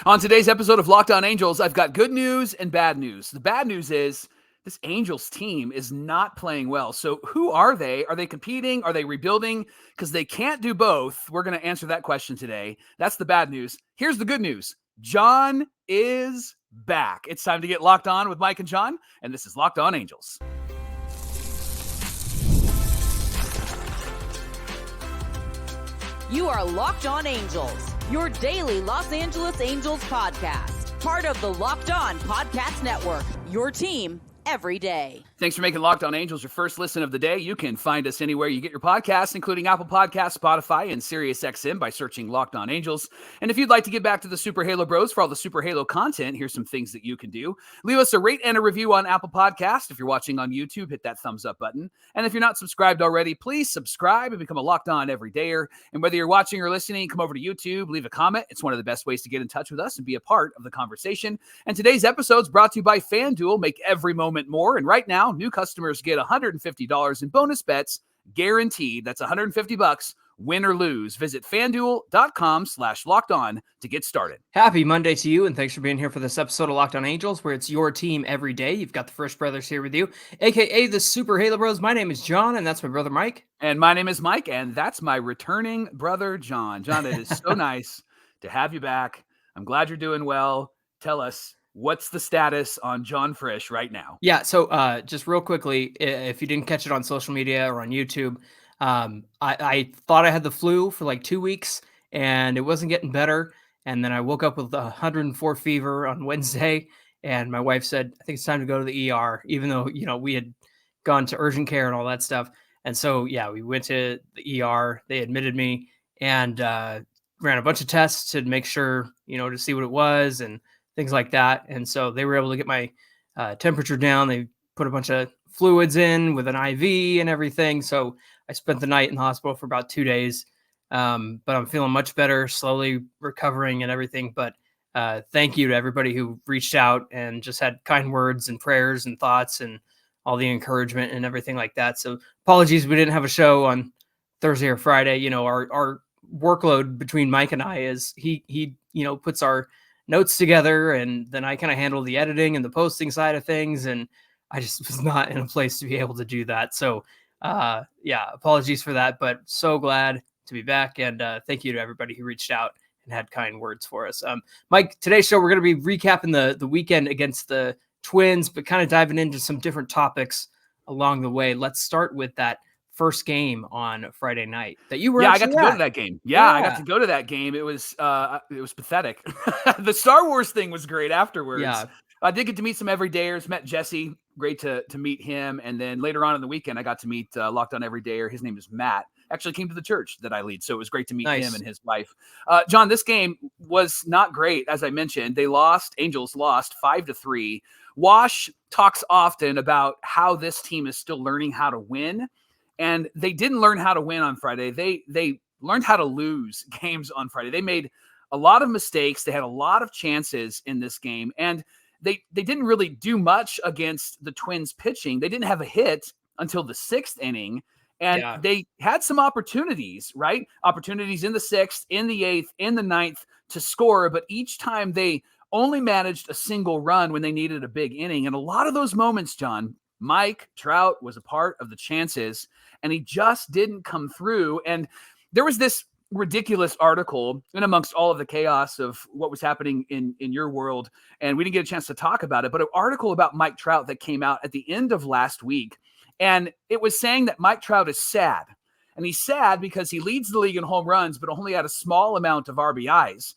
On today's episode of Locked On Angels, I've got good news and bad news. The bad news is this Angels team is not playing well. So who are they? Are they competing? Are they rebuilding? Because they can't do both. We're going to answer that question today. That's the bad news. Here's the good news. John is back. It's time to get locked on with Mike and John, and this is Locked On Angels. You are Locked On Angels, your daily Los Angeles Angels podcast. Part of the Locked On Podcast Network, your team every day. Thanks for making Locked On Angels your first listen of the day. You can find us anywhere you get your podcasts, including Apple Podcasts, Spotify, and SiriusXM by searching Locked On Angels. And if you'd like to get back to the Super Halo Bros for all the Super Halo content, here's some things that you can do. Leave us a rate and a review on Apple Podcasts. If you're watching on YouTube, hit that thumbs up button. And if you're not subscribed already, please subscribe and become a Locked On everydayer. And whether you're watching or listening, come over to YouTube, leave a comment. It's one of the best ways to get in touch with us and be a part of the conversation. And today's episode is brought to you by FanDuel. Make every moment more. And right now, new customers get $150 in bonus bets guaranteed. That's $150, win or lose. Visit FanDuel.com/lockedon to get started. Happy Monday to you, and thanks for being here for this episode of Locked On Angels, where it's your team every day. You've got the Frisch Brothers here with you, a.k.a. the Super Halo Bros. My name is John, and that's my brother Mike. And my name is Mike, and that's my returning brother John. John, it is so nice to have you back. I'm glad you're doing well. Tell us, what's the status on John Frisch right now? Yeah, so just real quickly, if you didn't catch it on social media or on YouTube, I thought I had the flu for like 2 weeks, and it wasn't getting better. And then I woke up with 104 fever on Wednesday, and my wife said, I think it's time to go to the ER, even though, we had gone to urgent care and all that stuff. And so, yeah, we went to the ER. They admitted me and ran a bunch of tests to make sure, to see what it was and things like that. And so they were able to get my temperature down. They put a bunch of fluids in with an IV and everything. So I spent the night in the hospital for about 2 days. But I'm feeling much better, slowly recovering and everything. But thank you to everybody who reached out and just had kind words and prayers and thoughts and all the encouragement and everything like that. So apologies we didn't have a show on Thursday or Friday. Our workload between Mike and I is he puts our notes together, and then I kind of handle the editing and the posting side of things, and I just was not in a place to be able to do that. So apologies for that, but so glad to be back, and thank you to everybody who reached out and had kind words for us. Mike, today's show, we're going to be recapping the weekend against the Twins, but kind of diving into some different topics along the way. Let's start with that first game on Friday night that you were. Yeah, I got to go to that game. Yeah, I got to go to that game. It was pathetic. The Star Wars thing was great afterwards. Yeah. I did get to meet some everydayers, met Jesse. Great to meet him. And then later on in the weekend, I got to meet Locked On Everydayer. His name is Matt. Actually came to the church that I lead. So it was great to meet him and his wife. John, this game was not great. As I mentioned, Angels lost 5-3. Wash talks often about how this team is still learning how to win. And they didn't learn how to win on Friday. They learned how to lose games on Friday. They made a lot of mistakes. They had a lot of chances in this game. And they didn't really do much against the Twins pitching. They didn't have a hit until the 6th inning. And they had some opportunities, right? Opportunities in the 6th, in the 8th, in the 9th to score. But each time they only managed a single run when they needed a big inning. And a lot of those moments, John, Mike Trout was a part of the chances, and he just didn't come through. And there was this ridiculous article in amongst all of the chaos of what was happening in your world, and we didn't get a chance to talk about it, but an article about Mike Trout that came out at the end of last week, and it was saying that Mike Trout is sad. And he's sad because he leads the league in home runs, but only had a small amount of RBIs.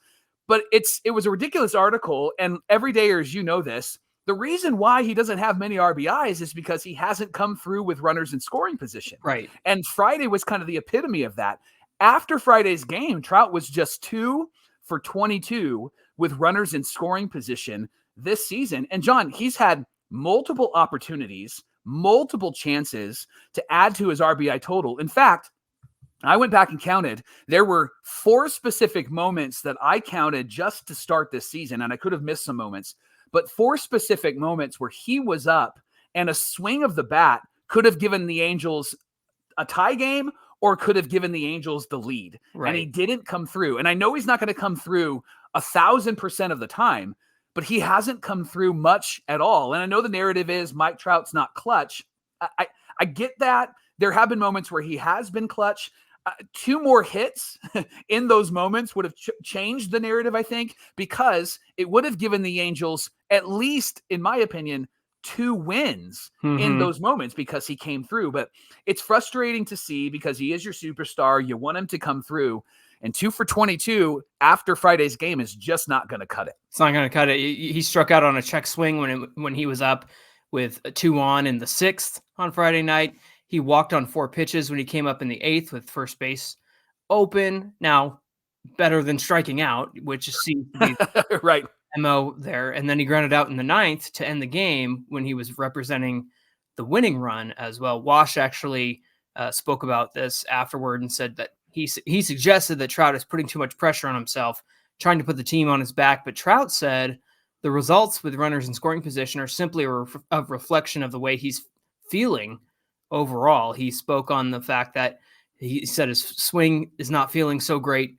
But it was a ridiculous article, and everydayers, this. The reason why he doesn't have many RBIs is because he hasn't come through with runners in scoring position. Right. And Friday was kind of the epitome of that. After Friday's game, Trout was just 2 for 22 with runners in scoring position this season. And John, he's had multiple opportunities, multiple chances to add to his RBI total. In fact, I went back and counted. There were 4 specific moments that I counted just to start this season, and I could have missed some moments. But 4 specific moments where he was up and a swing of the bat could have given the Angels a tie game or could have given the Angels the lead. Right. And he didn't come through. And I know he's not going to come through 1,000% of the time, but he hasn't come through much at all. And I know the narrative is Mike Trout's not clutch. I get that. There have been moments where he has been clutch. 2 more hits in those moments would have changed the narrative, I think, because it would have given the Angels, at least in my opinion, 2 wins in those moments because he came through. But it's frustrating to see because he is your superstar. You want him to come through. And 2 for 22 after Friday's game is just not going to cut it. It's not going to cut it. He struck out on a check swing when he was up with a 2 on in the 6th on Friday night. He walked on 4 pitches when he came up in the 8th with first base open. Now, better than striking out, which seems to be right. MO there. And then he grounded out in the 9th to end the game when he was representing the winning run as well. Wash actually spoke about this afterward and said that he suggested that Trout is putting too much pressure on himself, trying to put the team on his back. But Trout said the results with runners in scoring position are simply a reflection of the way he's feeling overall. He spoke on the fact that he said his swing is not feeling so great.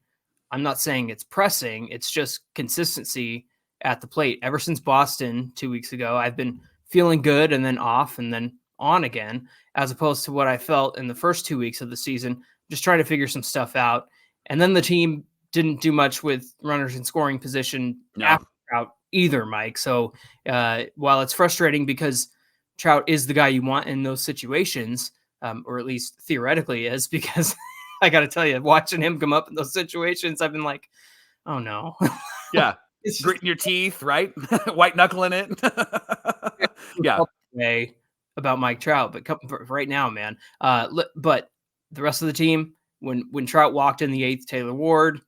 I'm not saying it's pressing. It's just consistency at the plate. Ever since Boston 2 weeks ago, I've been feeling good and then off and then on again, as opposed to what I felt in the first 2 weeks of the season, just trying to figure some stuff out. And then the team didn't do much with runners in scoring position after Trout either, Mike. So while it's frustrating because Trout is the guy you want in those situations, or at least theoretically is, because I got to tell you, watching him come up in those situations, I've been like, oh no. Yeah. It's gritting your teeth, right? White knuckling it. Yeah. About Mike Trout, but right now, man. But the rest of the team, when Trout walked in the 8th, Taylor Ward,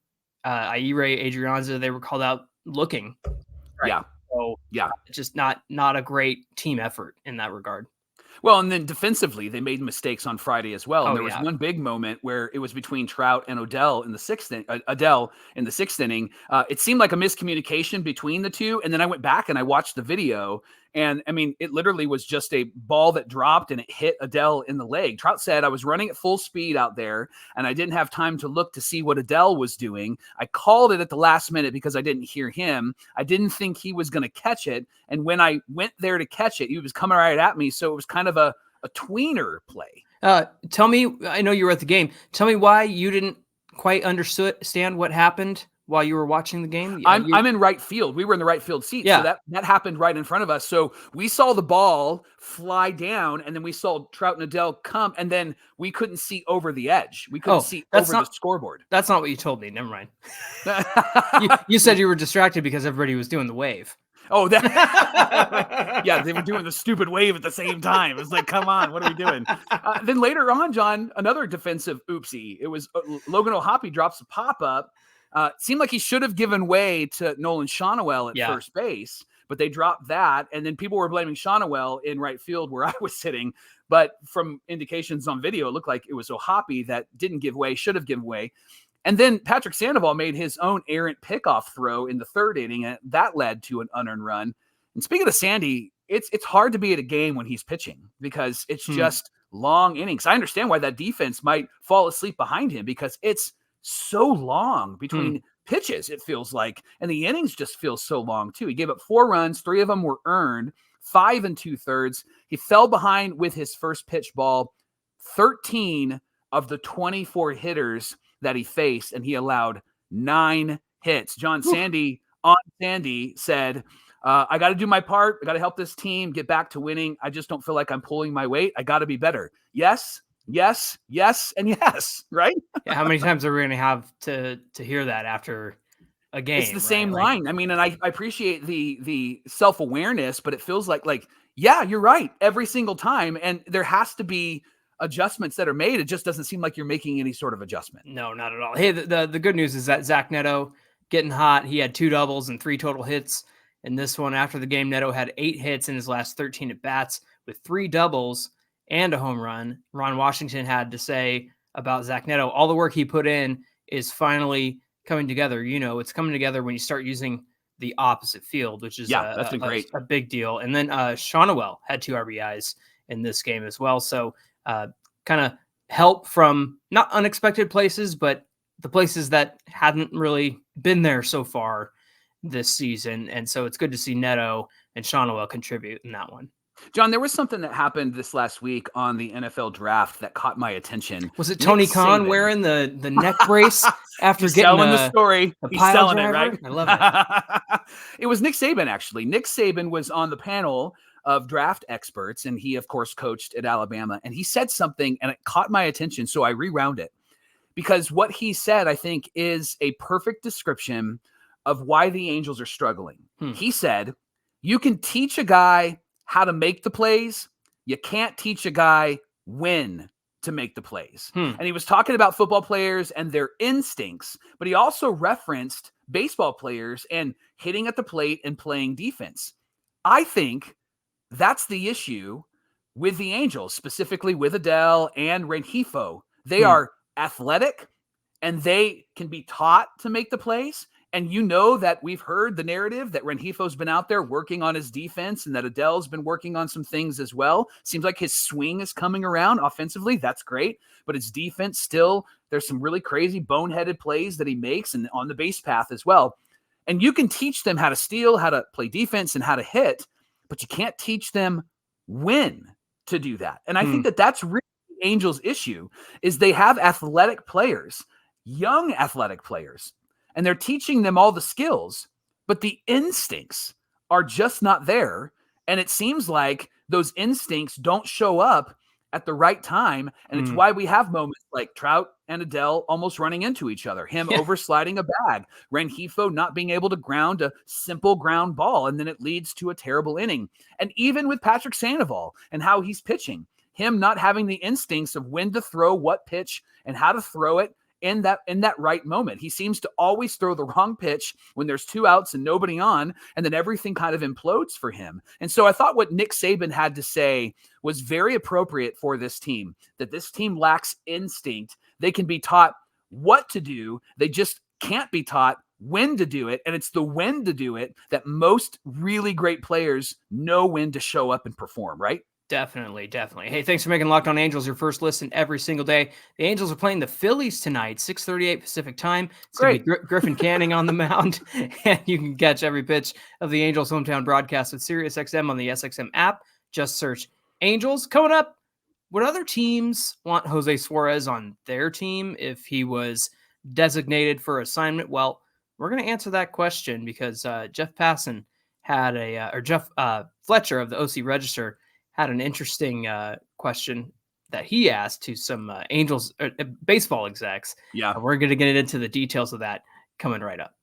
Aire, Adrianza, they were called out looking. Right? Yeah. So yeah, just not a great team effort in that regard. Well, and then defensively, they made mistakes on Friday as well. And there was yeah. one big moment where it was between Trout and Adele in the 6th inning. It seemed like a miscommunication between the two. And then I went back and I watched the video. And I mean, it literally was just a ball that dropped and it hit Adele in the leg. Trout said, I was running at full speed out there and I didn't have time to look to see what Adele was doing. I called it at the last minute because I didn't hear him. I didn't think he was going to catch it. And when I went there to catch it, he was coming right at me. So it was kind of a tweener play. Tell me, I know you were at the game. Tell me why you didn't quite understand what happened while you were watching the game. I'm in right field. We were in the right field seat. Yeah. So that happened right in front of us. So we saw the ball fly down and then we saw Trout and Adele come and then we couldn't see over the edge. We couldn't see over the scoreboard. That's not what you told me. Never mind. you said you were distracted because everybody was doing the wave. Oh, that yeah, they were doing the stupid wave at the same time. It's like, come on, what are we doing? Then later on, John, another defensive oopsie. It was Logan O'Hoppe drops a pop-up. Seemed like he should have given way to Nolan Shawnuel at first base, but they dropped that. And then people were blaming Shawnuel in right field where I was sitting. But from indications on video, it looked like it was O'Hoppe that didn't give way, should have given way. And then Patrick Sandoval made his own errant pickoff throw in the 3rd inning, and that led to an unearned run. And speaking of Sandy, it's hard to be at a game when he's pitching because it's just long innings. I understand why that defense might fall asleep behind him because it's so long between pitches, it feels like. And the innings just feel so long, too. He gave up 4 runs. 3 of them were earned, 5 2/3. He fell behind with his first pitch ball. 13 of the 24 hitters that he faced, and he allowed 9 hits. John Sandy on Sandy said, I got to do my part. I got to help this team get back to winning. I just don't feel like I'm pulling my weight. I got to be better. Yes, yes, yes, and yes, right? Yeah, how many times are we going to have to hear that after a game? It's the same line. I mean, and I appreciate the self-awareness, but it feels like, yeah, you're right every single time. And there has to be adjustments that are made. It just doesn't seem like you're making any sort of adjustment. No, not at all. Hey, the good news is that Zach Neto getting hot. He had 2 doubles and 3 total hits in this one. After the game, Neto had 8 hits in his last 13 at bats with 3 doubles and a home run. Ron Washington had to say about Zach Neto, all the work he put in is finally coming together. You know, it's coming together when you start using the opposite field, which is that's been great. A big deal. And then Shawnuel had 2 RBIs in this game as well. So kind of help from not unexpected places, but the places that hadn't really been there so far this season. And so it's good to see Neto and Shonowell contribute in that one. John, there was something that happened this last week on the NFL draft that caught my attention. Was it Tony Khan wearing the neck brace after getting the story? He's selling it, right? I love it. It was Nick Saban, actually. Nick Saban was on the panel of draft experts, and he, of course, coached at Alabama. And he said something, and it caught my attention, so I rewound it. Because what he said, I think, is a perfect description of why the Angels are struggling. He said, you can teach a guy how to make the plays. You can't teach a guy when to make the plays. And he was talking about football players and their instincts, but he also referenced baseball players and hitting at the plate and playing defense. I think that's the issue with the Angels, specifically with Adele and Rengifo. They are athletic and they can be taught to make the plays. And you know that we've heard the narrative that Rengifo's been out there working on his defense and that Adele's been working on some things as well. Seems like his swing is coming around offensively. That's great. But his defense still, there's some really crazy boneheaded plays that he makes and on the base path as well. And you can teach them how to steal, how to play defense, and how to hit, but you can't teach them when to do that. And I think that that's really the Angels' issue is they have athletic players, young athletic players, and they're teaching them all the skills, but the instincts are just not there. And it seems like those instincts don't show up at the right time. And it's why we have moments like Trout and Adele almost running into each other, him oversliding a bag, Rengifo not being able to ground a simple ground ball, and then it leads to a terrible inning. And even with Patrick Sandoval and how he's pitching, him not having the instincts of when to throw what pitch and how to throw it in that right moment. He seems to always throw the wrong pitch when there's 2 outs and nobody on, and then everything kind of implodes for him. And so I thought what Nick Saban had to say was very appropriate for this team, that this team lacks instinct. They can be taught what to do. They just can't be taught when to do it. And it's the when to do it that most really great players know when to show up and perform, right? Definitely. Hey, thanks for making Locked On Angels your first listen every single day. The Angels are playing the Phillies tonight, 6:38 Pacific time. It's going to be Griffin Canning on the mound, and you can catch every pitch of the Angels' hometown broadcast with SiriusXM on the SXM app. Just search Angels. Coming up, would other teams want Jose Suarez on their team if he was designated for assignment? Well, we're going to answer that question because Jeff Passan had Jeff Fletcher of the OC Register had an interesting question that he asked to some Angels baseball execs. Yeah. We're going to get into the details of that coming right up.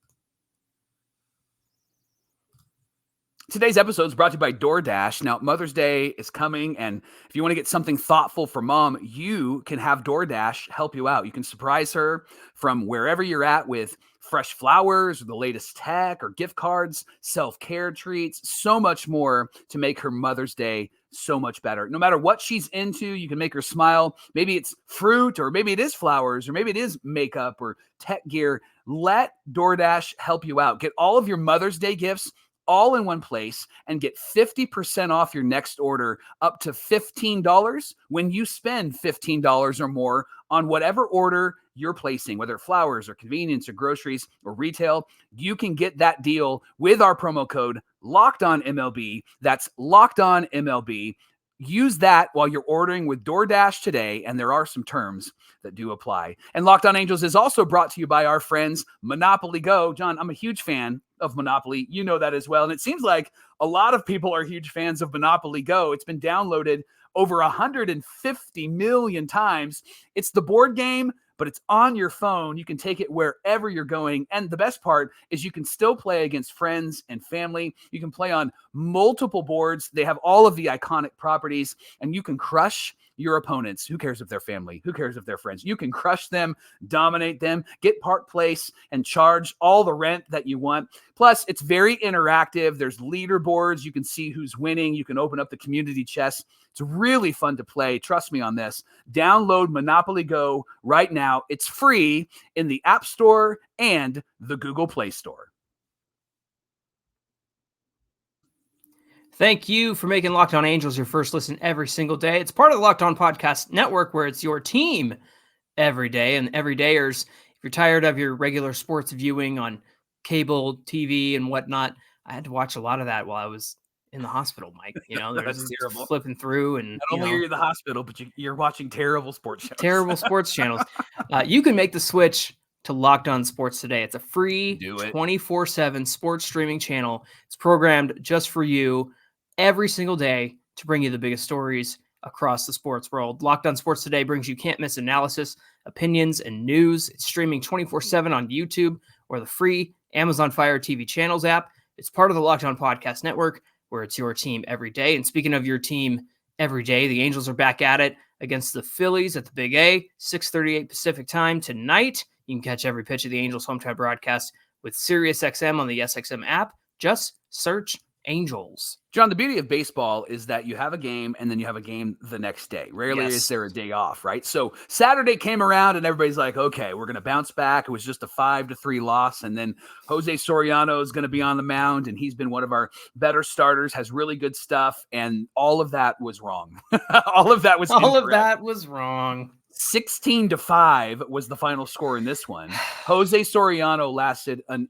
Today's episode is brought to you by DoorDash. Now, Mother's Day is coming, and if you want to get something thoughtful for mom, you can have DoorDash help you out. You can surprise her from wherever you're at with fresh flowers, or the latest tech, or gift cards, self-care treats, so much more to make her Mother's Day so much better. No matter what she's into, you can make her smile. Maybe it's fruit, or maybe it is flowers, or maybe it is makeup or tech gear. Let DoorDash help you out. Get all of your Mother's Day gifts all in one place and get 50% off your next order up to $15 when you spend $15 or more on whatever order you're placing, whether flowers or convenience or groceries or retail. You can get that deal with our promo code LOCKEDONMLB. That's LOCKEDONMLB. Use that while you're ordering with DoorDash today, and there are some terms that do apply. And Locked On Angels is also brought to you by our friends Monopoly Go. John, I'm a huge fan of Monopoly. You know that as well. And it seems like a lot of people are huge fans of Monopoly Go. It's been downloaded over 150 million times. It's the board game, but it's on your phone. You can take it wherever you're going. And the best part is you can still play against friends and family. You can play on multiple boards. They have all of the iconic properties, and you can crush your opponents. Who cares if they're family? Who cares if they're friends? You can crush them, dominate them, get Park Place, and charge all the rent that you want. Plus, it's very interactive. There's leaderboards. You can see who's winning. You can open up the community chest. It's really fun to play. Trust me on this. Download Monopoly Go right now. It's free in the App Store and the Google Play Store. Thank you for making Locked On Angels your first listen every single day. It's part of the Locked On Podcast Network, where it's your team every day. And everydayers, if you're tired of your regular sports viewing on cable TV and whatnot, I had to watch a lot of that while I was in the hospital, Mike. There's That's terrible. flipping through, and Not only are you in the hospital, but you're watching terrible sports shows. Terrible sports channels. You can make the switch to Locked On Sports today. It's a free 24/7 sports streaming channel. It's programmed just for you every single day to bring you the biggest stories across the sports world. Locked On Sports today brings you can't miss analysis, opinions, and news. It's streaming 24/7 on YouTube or the free Amazon Fire TV channels app. It's part of the Locked On Podcast Network, where it's your team every day. And speaking of your team every day, the Angels are back at it against the Phillies at the Big A, 6:38 Pacific time tonight. You can catch every pitch of the Angels home time broadcast with SiriusXM on the SXM app. Just search Angels. John, the beauty of baseball is that you have a game and then you have a game the next day. Rarely is there a day off, right? So Saturday came around and everybody's like, okay, we're going to bounce back. It was just a 5-3 loss. And then Jose Suarez is going to be on the mound, and he's been one of our better starters, has really good stuff. And all of that was wrong. All of that was wrong. 16-5 was the final score in this one. Jose Suarez lasted an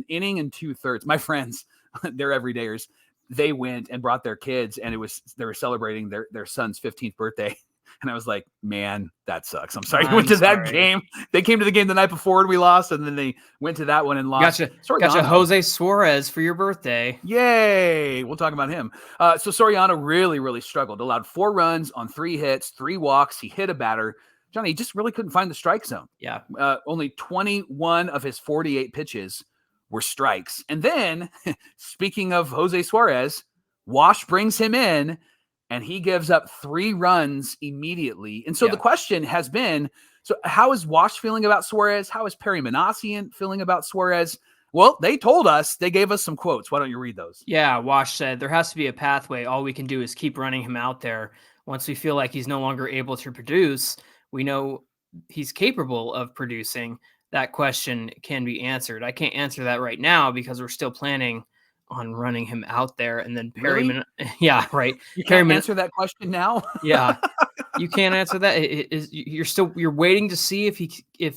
inning and 2/3. My friends, they're everydayers. They went and brought their kids, and they were celebrating their son's 15th birthday. And I was like, man, that sucks. I'm sorry you went to that game. They came to the game the night before and we lost, and then they went to that one and lost. Gotcha Jose Suarez for your birthday. Yay. We'll talk about him. So Soriano really, really struggled. Allowed 4 runs on 3 hits, 3 walks. He hit a batter. Johnny, he just really couldn't find the strike zone. Yeah. Only 21 of his 48 pitches were strikes. And then, speaking of Jose Suarez, Wash brings him in, and he gives up 3 runs immediately. And so the question has been, so how is Wash feeling about Suarez? How is Perry Minasian feeling about Suarez? Well, they told us, they gave us some quotes. Why don't you read those? Yeah, Wash said, there has to be a pathway. All we can do is keep running him out there. Once we feel like he's no longer able to produce, we know he's capable of producing. That question can be answered. I can't answer that right now because we're still planning on running him out there. And then Perry, really? Yeah, right. You can't answer that question now. Yeah, you can't answer that. You're waiting to see if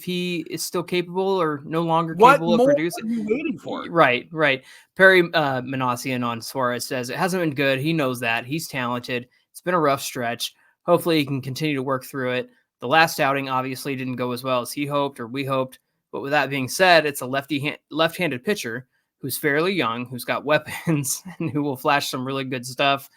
he is still capable or no longer capable of producing. What are you waiting for? Right. Perry Minasian on Suarez says it hasn't been good. He knows that. He's talented. It's been a rough stretch. Hopefully he can continue to work through it. The last outing obviously didn't go as well as he hoped or we hoped. But with that being said, it's a left-handed pitcher who's fairly young, who's got weapons, and who will flash some really good stuff.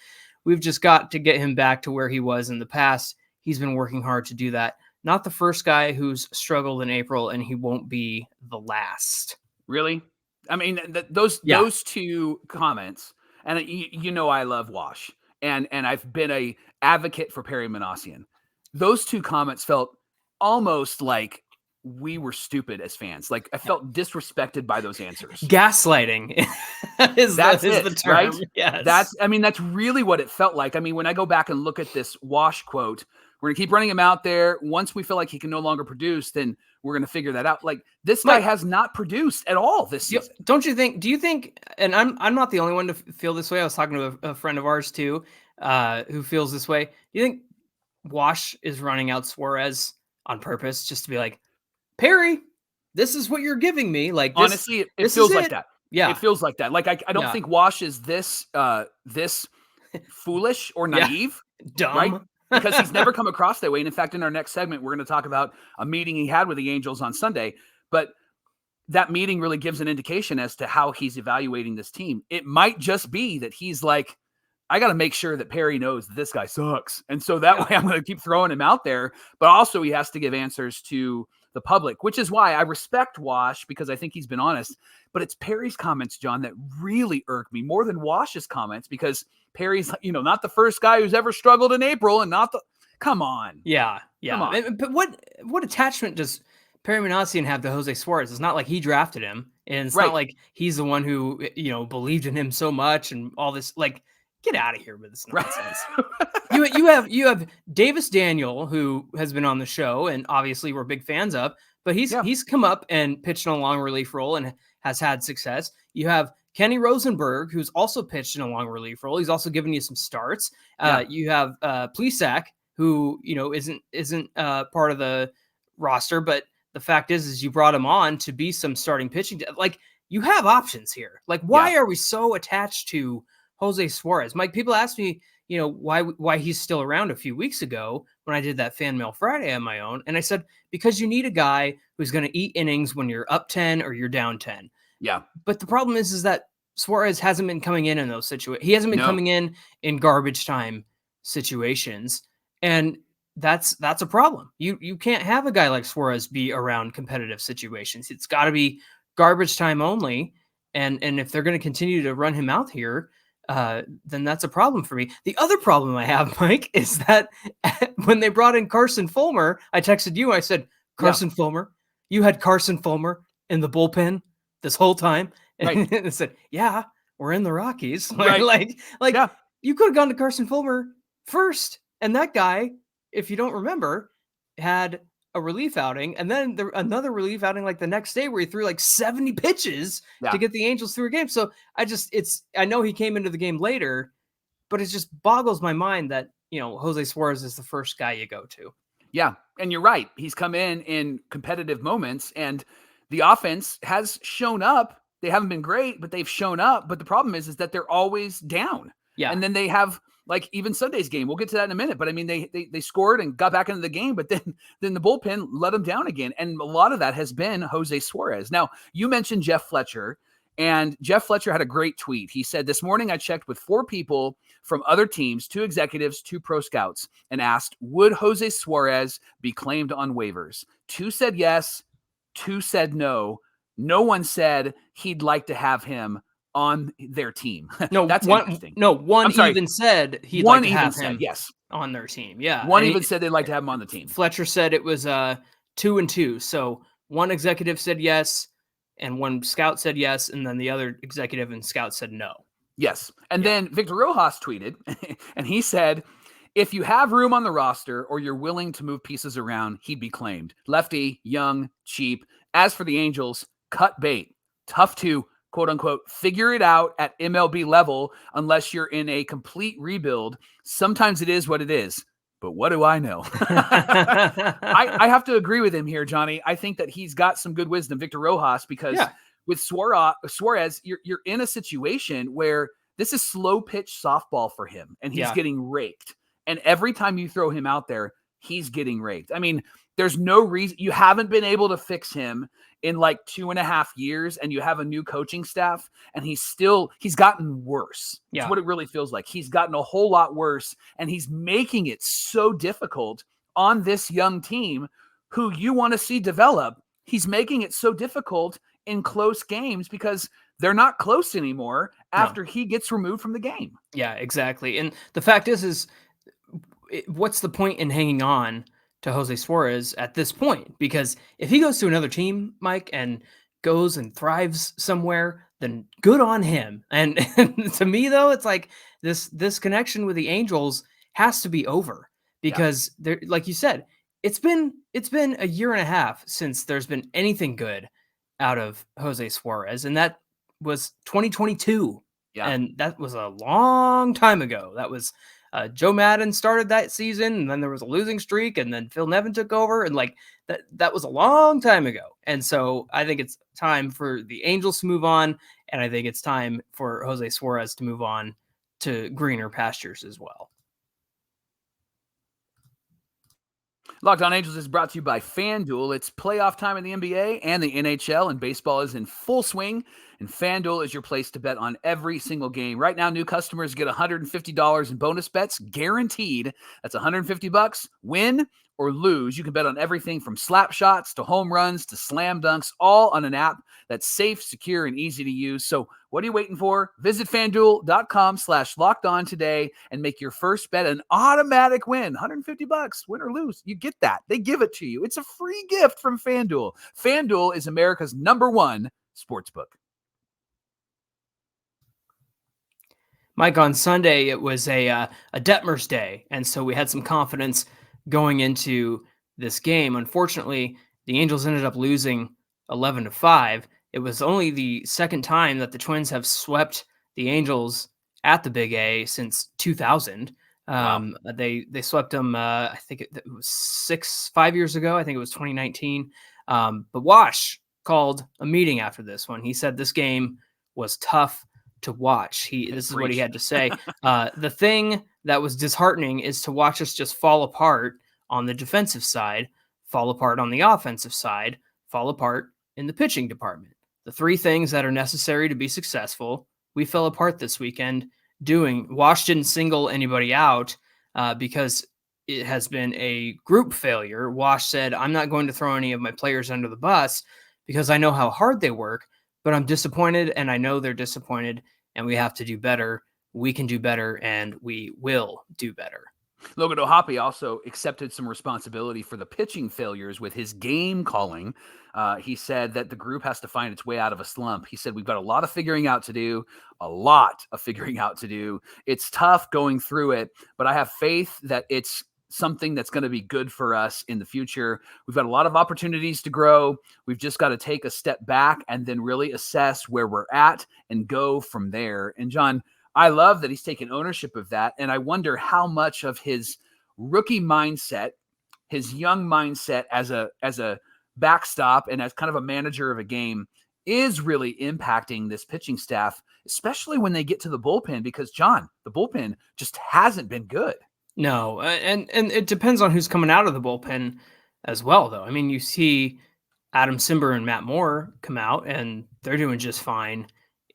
We've just got to get him back to where he was in the past. He's been working hard to do that. Not the first guy who's struggled in April, and he won't be the last. Really? I mean, those 2 comments, and I love Wash, and I've been a advocate for Perry Minasian. Those 2 comments felt almost like we were stupid as fans. Like I felt disrespected by those answers. Gaslighting is the term, right? Yes. That's really what it felt like. I mean, when I go back and look at this Wash quote, we're going to keep running him out there. Once we feel like he can no longer produce, then we're going to figure that out. Like this guy has not produced at all this season. Don't you think? Do you think? And I'm not the only one to feel this way. I was talking to a friend of ours too, who feels this way. Do you think Wash is running out Suarez on purpose just to be like, Perry, this is what you're giving me? Like this, honestly, it feels like that. Yeah, it feels like that. Like I don't think Wash is this foolish or naive, dumb, right? Because he's never come across that way. And in fact, in our next segment, we're going to talk about a meeting he had with the Angels on Sunday. But that meeting really gives an indication as to how he's evaluating this team. It might just be that he's like, I got to make sure that Perry knows that this guy sucks. And so that way I'm going to keep throwing him out there. But also he has to give answers to the public, which is why I respect Wash, because I think he's been honest. But it's Perry's comments, John, that really irk me more than Wash's comments, because Perry's, not the first guy who's ever struggled in April, and not the – come on. Yeah. Come on. But what attachment does Perry Minasian have to Jose Suarez? It's not like he drafted him, and it's not like he's the one who, believed in him so much and all this. Like, get out of here with this nonsense. You have Davis Daniel, who has been on the show, and obviously we're big fans of, but he's come up and pitched in a long relief role and has had success. You have Kenny Rosenberg, who's also pitched in a long relief role. He's also given you some starts. You have Plesac, who isn't part of the roster, but the fact is you brought him on to be some starting pitching. Like, you have options here. Like, why are we so attached to Jose Suarez? Mike, people ask me, why he's still around a few weeks ago when I did that Fan Mail Friday on my own. And I said, because you need a guy who's going to eat innings when you're up 10 or you're down 10. Yeah. But the problem is that Suarez hasn't been coming in those situations. He hasn't been coming in garbage time situations. And that's a problem. You can't have a guy like Suarez be around competitive situations. It's got to be garbage time only. And if they're going to continue to run him out here, then that's a problem for me. The other problem I have, Mike, is that when they brought in Carson Fulmer, I texted you. I said, Carson Fulmer, you had Carson Fulmer in the bullpen this whole time. And I said, yeah, we're in the Rockies. Like you could have gone to Carson Fulmer first. And that guy, if you don't remember, had a relief outing, and then another relief outing like the next day where he threw like 70 pitches to get the Angels through a game. So I know he came into the game later, but it just boggles my mind that, Jose Suarez is the first guy you go to. Yeah. And you're right. He's come in competitive moments, and the offense has shown up. They haven't been great, but they've shown up. But the problem is that they're always down. Yeah. And then they have, like, even Sunday's game, we'll get to that in a minute, but I mean, they scored and got back into the game, but then the bullpen let them down again. And a lot of that has been Jose Suarez. Now, you mentioned Jeff Fletcher, and Jeff Fletcher had a great tweet. He said, this morning I checked with 4 people from other teams, 2 executives, 2 pro scouts, and asked, would Jose Suarez be claimed on waivers? 2 said yes, 2 said no. No one said he'd like to have him on their team. No, that's interesting. No, one even said he'd like to have him on their team. Yeah. One even said they'd like to have him on the team. Fletcher said it was 2 and 2. So one executive said yes, and one scout said yes, and then the other executive and scout said no. Yes. And then Victor Rojas tweeted, and he said, if you have room on the roster or you're willing to move pieces around, he'd be claimed. Lefty, young, cheap. As for the Angels, cut bait. Tough to, quote unquote, figure it out at MLB level unless you're in a complete rebuild. Sometimes it is what it is, but what do I know? I have to agree with him here, Johnny. I think that he's got some good wisdom, Victor Rojas, because with Suarez, you're in a situation where this is slow pitch softball for him, and he's getting raked. And every time you throw him out there, he's getting raked. I mean, there's no reason you haven't been able to fix him in like 2.5 years, and you have a new coaching staff, and he's gotten worse. That's what it really feels like. He's gotten a whole lot worse, and he's making it so difficult on this young team who you want to see develop. He's making it so difficult in close games because they're not close anymore after he gets removed from the game. Yeah, exactly. And the fact is what's the point in hanging on to Jose Suarez at this point? Because if he goes to another team, Mike, and goes and thrives somewhere, then good on him. And to me, though, it's like this connection with the Angels has to be over because they're, like you said, it's been a year and a half since there's been anything good out of Jose Suarez, and that was 2022. Yeah. And that was a long time ago. That was Joe Madden started that season, and then there was a losing streak, and then Phil Nevin took over, and like that was a long time ago. And so I think it's time for the Angels to move on, and I think it's time for Jose Suarez to move on to greener pastures as well. Locked On Angels is brought to you by FanDuel. It's playoff time in the NBA and the NHL, and baseball is in full swing. And FanDuel is your place to bet on every single game. Right now, new customers get $150 in bonus bets guaranteed. That's $150, win or lose. You can bet on everything from slap shots to home runs to slam dunks, all on an app that's safe, secure, and easy to use. So what are you waiting for? Visit FanDuel.com/lockedon today and make your first bet an automatic win. $150, win or lose. You get that. They give it to you. It's a free gift from FanDuel. FanDuel is America's #1 sportsbook. Mike, on Sunday, it was a Detmers day, and so we had some confidence going into this game. Unfortunately, the Angels ended up losing 11-5. It was only the second time that the Twins have swept the Angels at the Big A since 2000. Wow. They swept them, I think it was 5 years ago. I think it was 2019. But Wash called a meeting after this one. He said this game was tough to watch. This is what he had to say. The thing that was disheartening is to watch us just fall apart on the defensive side, fall apart on the offensive side, fall apart in the pitching department. The three things that are necessary to be successful, we fell apart this weekend doing. Wash didn't single anybody out because it has been a group failure. Wash said, I'm not going to throw any of my players under the bus because I know how hard they work, but I'm disappointed and I know they're disappointed and we have to do better. We can do better and we will do better. Logan O'Hoppe also accepted some responsibility for the pitching failures with his game calling. He said that the group has to find its way out of a slump. He said, we've got a lot of figuring out to do, It's tough going through it, but I have faith that it's something that's going to be good for us in the future. We've got a lot of opportunities to grow. We've just got to take a step back and then really assess where we're at and go from there. And John, I love that he's taken ownership of that. And I wonder how much of his rookie mindset, his young mindset as a backstop and as kind of a manager of a game is really impacting this pitching staff, especially when they get to the bullpen, because John, the bullpen just hasn't been good. No, and it depends on who's coming out of the bullpen as well, though. I mean, you see Adam Simber and Matt Moore come out, and they're doing just fine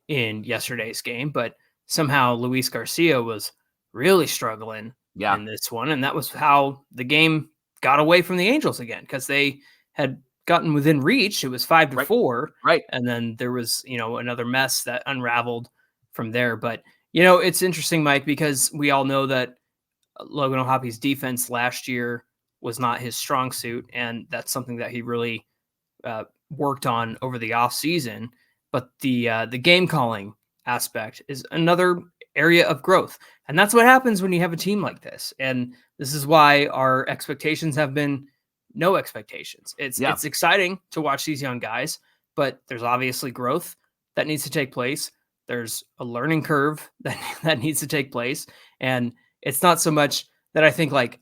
in yesterday's game, but somehow Luis Garcia was really struggling in this one, and that was how the game got away from the Angels again, because they had gotten within reach. It was 5-4, right? And then there was another mess that unraveled from there. But it's interesting, Mike, because we all know that Logan O'Hoppe's defense last year was not his strong suit, and that's something that he really worked on over the offseason. But the game calling aspect is another area of growth, and that's what happens when you have a team like this. And this is why our expectations have been no expectations. It's exciting to watch these young guys, but there's obviously growth that needs to take place. There's a learning curve that needs to take place, and it's not so much that I think like,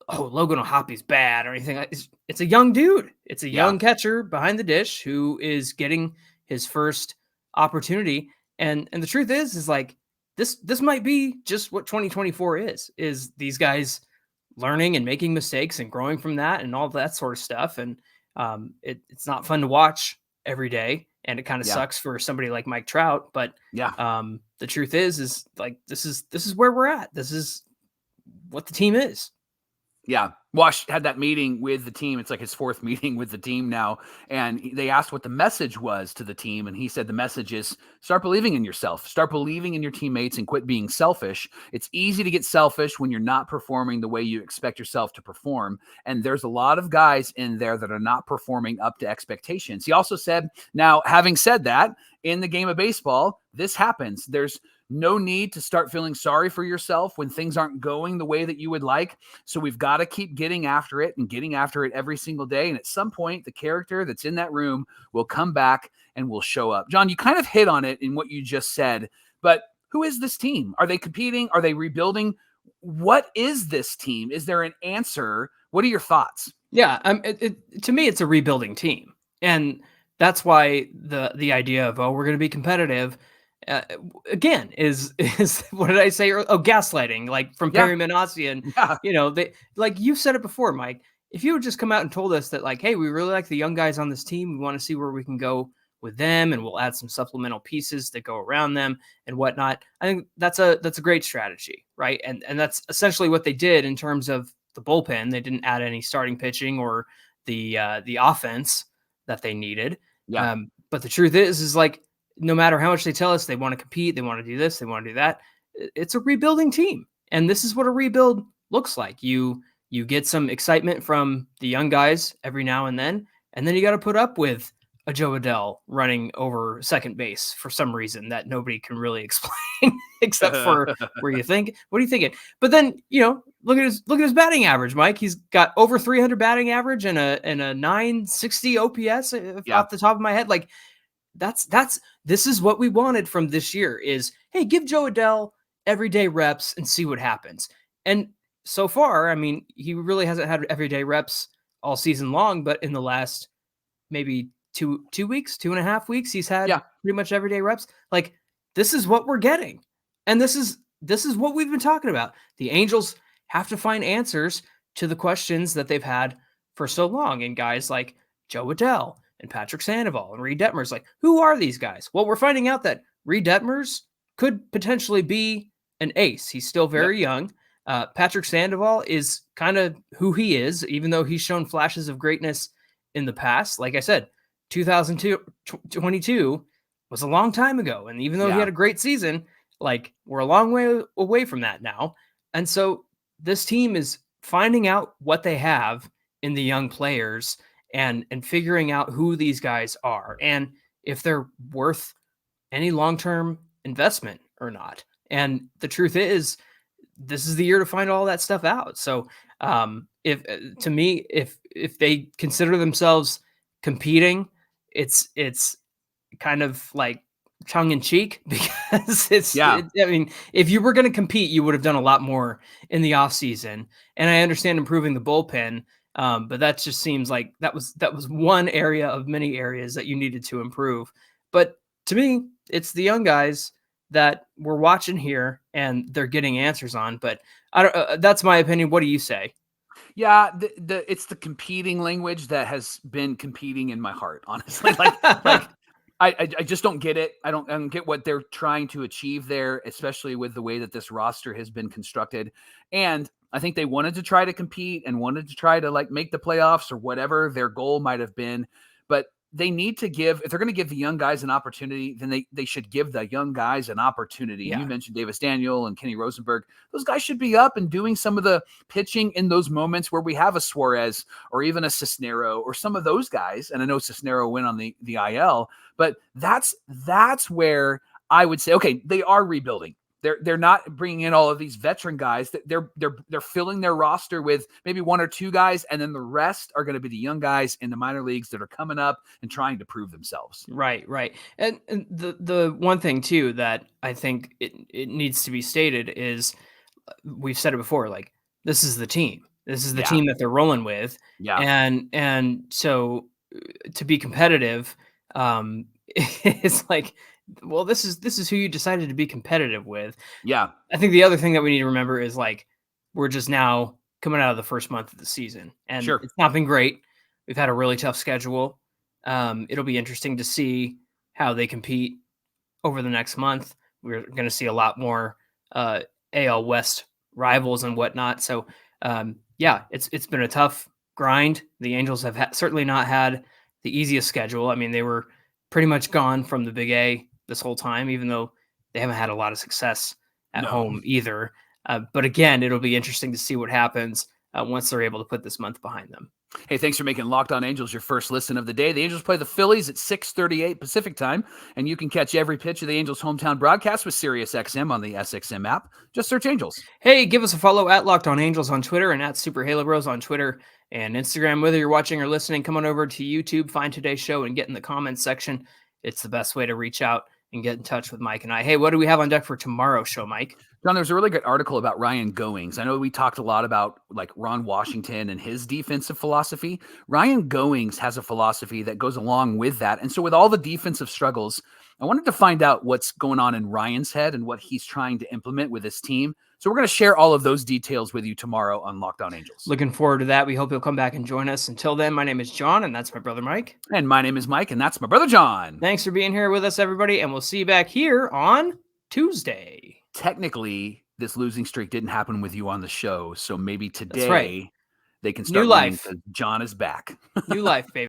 oh, Logan O'Hoppe's bad or anything. It's a young dude. It's a young catcher behind the dish who is getting his first opportunity. And the truth is like, this might be just what 2024 is these guys learning and making mistakes and growing from that and all that sort of stuff. And it's not fun to watch every day. And it kind of sucks for somebody like Mike Trout, but the truth is like, this is where we're at. This is what the team is. Yeah. Wash had that meeting with the team. It's like his fourth meeting with the team now. And they asked what the message was to the team. And he said, the message is start believing in yourself, start believing in your teammates and quit being selfish. It's easy to get selfish when you're not performing the way you expect yourself to perform. And there's a lot of guys in there that are not performing up to expectations. He also said, now, having said that, in the game of baseball, this happens. There's no need to start feeling sorry for yourself when things aren't going the way that you would like. So we've got to keep getting after it and getting after it every single day. And at some point, the character that's in that room will come back and will show up. John, you kind of hit on it in what you just said, but who is this team? Are they competing? Are they rebuilding? What is this team? Is there an answer? What are your thoughts? Yeah, to me, it's a rebuilding team. And that's why the idea of, we're going to be competitive, again, is what did I say? Gaslighting, like from Perry Manassian. They, like you said it before, Mike. If you would just come out and told us that, like, hey, we really like the young guys on this team, we want to see where we can go with them, and we'll add some supplemental pieces that go around them and whatnot. I think that's a great strategy, right? And that's essentially what they did in terms of the bullpen. They didn't add any starting pitching or the offense that they needed. But the truth is like, no matter how much they tell us they want to compete, they want to do this, they want to do that, it's a rebuilding team. And this is what a rebuild looks like. You get some excitement from the young guys every now and then you got to put up with a Joe Adell running over second base for some reason that nobody can really explain except for what are you thinking? But then, look at his batting average, Mike. He's got over 300 batting average and a 960 OPS off the top of my head. Like, this is what we wanted from this year is, hey, give Joe Adell everyday reps and see what happens. And so far, I mean, he really hasn't had everyday reps all season long, but in the last maybe 2.5 weeks. He's had Yeah. pretty much everyday reps. Like, this is what we're getting. And this is what we've been talking about. The Angels have to find answers to the questions that they've had for so long. And guys like Joe Adell and Patrick Sandoval and Reed Detmers, like, who are these guys? Well, we're finding out that Reed Detmers could potentially be an ace. He's still very young. Patrick Sandoval is kind of who he is, even though he's shown flashes of greatness in the past. Like I said, 2022 was a long time ago. And even though he had a great season, like, we're a long way away from that now. And so this team is finding out what they have in the young players and figuring out who these guys are and if they're worth any long-term investment or not. And the truth is, this is the year to find all that stuff out. So if they consider themselves competing, it's kind of like tongue in cheek, because I mean, if you were going to compete, you would have done a lot more in the off season. And I understand improving the bullpen, but that just seems like that was one area of many areas that you needed to improve. But to me, it's the young guys that we're watching here and they're getting answers on. But I don't, that's my opinion. What do you say? Yeah, it's the competing language that has been competing in my heart, honestly. Like I just don't get it. I don't get what they're trying to achieve there, especially with the way that this roster has been constructed. And I think they wanted to try to compete and wanted to try to, like, make the playoffs or whatever their goal might have been. But they need to give, if they're going to give the young guys an opportunity, then they should give the young guys an opportunity. Yeah. You mentioned Davis Daniel and Kenny Rosenberg. Those guys should be up and doing some of the pitching in those moments where we have a Suarez or even a Cisnero or some of those guys. And I know Cisnero went on the IL, but that's where I would say, okay, they are rebuilding. They're not bringing in all of these veteran guys. They're filling their roster with maybe one or two guys, and then the rest are going to be the young guys in the minor leagues that are coming up and trying to prove themselves. Right. And the one thing too that I think it needs to be stated is, we've said it before, like, this is the team. This is the team that they're rolling with. Yeah. And so to be competitive, it's like, well, this is who you decided to be competitive with. Yeah. I think the other thing that we need to remember is, like, we're just now coming out of the first month of the season, and it's not been great. We've had a really tough schedule. It'll be interesting to see how they compete over the next month. We're going to see a lot more AL West rivals and whatnot. So it's been a tough grind. The Angels have certainly not had the easiest schedule. I mean, they were pretty much gone from the Big A this whole time, even though they haven't had a lot of success at home either. But again, it'll be interesting to see what happens once they're able to put this month behind them. Hey, thanks for making Locked On Angels your first listen of the day. The Angels play the Phillies at 6:38 Pacific time, and you can catch every pitch of the Angels' hometown broadcast with SiriusXM on the SXM app. Just search Angels. Hey, give us a follow at Locked On Angels on Twitter and at Super Halo Bros on Twitter and Instagram. Whether you're watching or listening, come on over to YouTube, find today's show, and get in the comments section. It's the best way to reach out and get in touch with Mike and I. Hey, what do we have on deck for tomorrow's show, Mike? John, there's a really good article about Ryan Goings. I know we talked a lot about, like, Ron Washington and his defensive philosophy. Ryan Goings has a philosophy that goes along with that. And so with all the defensive struggles, I wanted to find out what's going on in Ryan's head and what he's trying to implement with his team. So we're going to share all of those details with you tomorrow on Locked On Angels. Looking forward to that. We hope you'll come back and join us. Until then, my name is John, and that's my brother Mike. And my name is Mike, and that's my brother John. Thanks for being here with us, everybody, and we'll see you back here on Tuesday. Technically, this losing streak didn't happen with you on the show, so maybe today they can start New life. John is back. New life, baby.